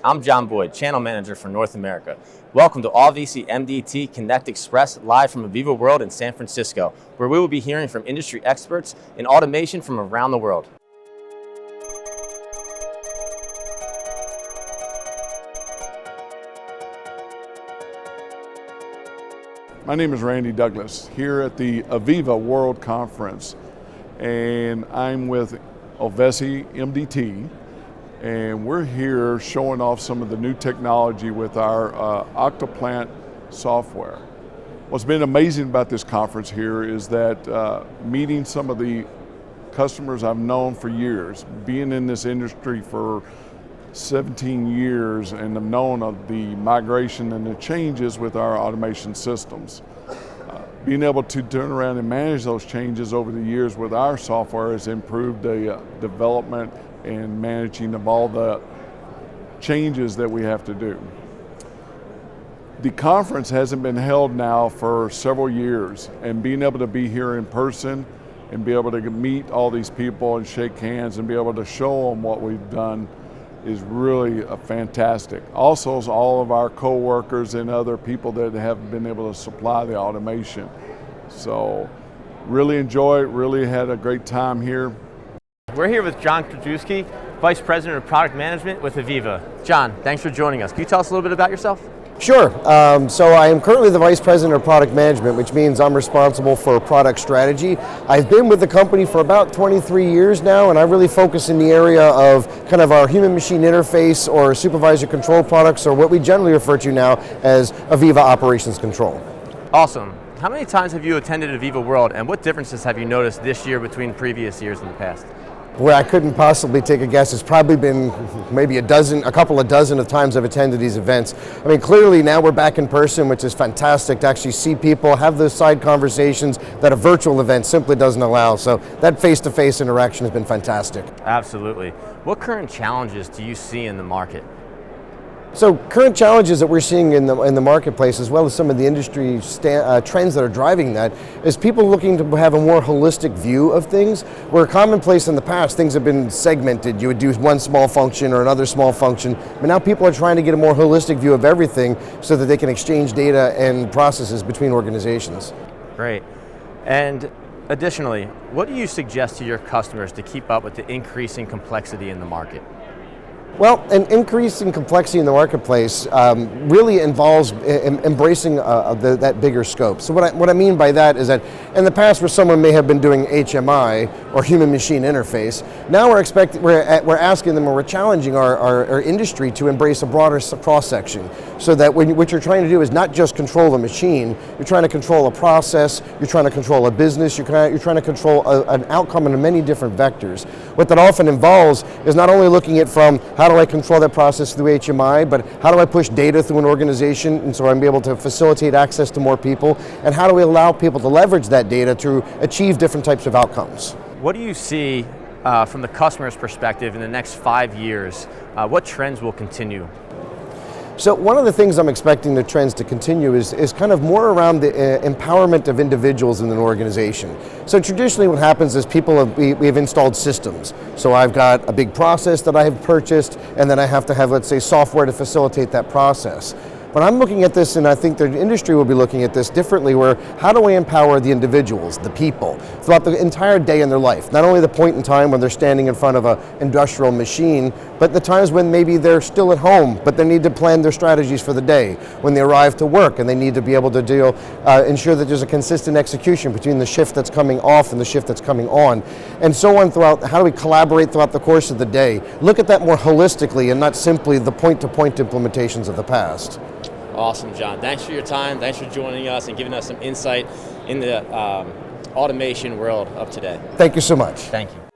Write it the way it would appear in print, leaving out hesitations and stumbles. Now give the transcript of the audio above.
I'm John Boyd, Channel Manager for North America. Welcome to Auvesy MDT Connect Express, live from Aveva World in San Francisco, where we will be hearing from industry experts in automation from around the world. My name is Randy Douglas here at the Aveva World Conference, and I'm with Auvesy MDT, and we're here showing off some of the new technology with our Octoplant software. What's been amazing about this conference here is that meeting some of the customers I've known for years, being in this industry for 17 years, and have known of the migration and the changes with our automation systems. Being able to turn around and manage those changes over the years with our software has improved the development and managing of all the changes that we have to do. The conference hasn't been held now for several years, and being able to be here in person and be able to meet all these people and shake hands and be able to show them what we've done is really fantastic. Also, all of our co-workers and other people that have been able to supply the automation. So, really enjoy it, really had a great time here. We're here with John Krajewski, Vice President of Product Management with Aveva. John, thanks for joining us. Can you tell us a little bit about yourself? Sure. So I am currently the Vice President of Product Management, which means I'm responsible for product strategy. I've been with the company for about 23 years now, and I really focus in the area of kind of our human-machine interface or supervisor control products, or what we generally refer to now as Aveva Operations Control. Awesome. How many times have you attended Aveva World, and what differences have you noticed this year between previous years in the past? Where I couldn't possibly take a guess. It's probably been maybe a couple of dozen of times I've attended these events. I mean, clearly now we're back in person, which is fantastic to actually see people, have those side conversations that a virtual event simply doesn't allow. So that face-to-face interaction has been fantastic. Absolutely. What current challenges do you see in the market? So current challenges that we're seeing in the marketplace, as well as some of the industry trends that are driving that, is people looking to have a more holistic view of things. Where commonplace in the past, things have been segmented. You would do one small function or another small function, but now people are trying to get a more holistic view of everything so that they can exchange data and processes between organizations. Great. And additionally, what do you suggest to your customers to keep up with the increasing complexity in the market? Well, an increase in complexity in the marketplace really involves embracing that bigger scope. So what I mean by that is that in the past, where someone may have been doing HMI or human-machine interface, now we're asking them, or we're challenging our industry to embrace a broader cross-section, so that what you're trying to do is not just control the machine, you're trying to control a process, you're trying to control a business, you're trying to control an outcome in many different vectors. What that often involves is not only looking at from how do I control that process through HMI, but how do I push data through an organization, and so I'm able to facilitate access to more people, and how do we allow people to leverage that data to achieve different types of outcomes? What do you see from the customer's perspective in the next 5 years? What trends will continue? So one of the things I'm expecting the trends to continue is kind of more around the empowerment of individuals in an organization. So traditionally what happens is we've installed systems. So I've got a big process that I have purchased, and then I have to have, let's say, software to facilitate that process. But I'm looking at this, and I think the industry will be looking at this differently, where how do we empower the individuals, the people, throughout the entire day in their life? Not only the point in time when they're standing in front of an industrial machine, but the times when maybe they're still at home, but they need to plan their strategies for the day, when they arrive to work, and they need to be able to ensure that there's a consistent execution between the shift that's coming off and the shift that's coming on, and so on throughout. How do we collaborate throughout the course of the day? Look at that more holistically and not simply the point-to-point implementations of the past. Awesome, John. Thanks for your time. Thanks for joining us and giving us some insight in the automation world of today. Thank you so much. Thank you.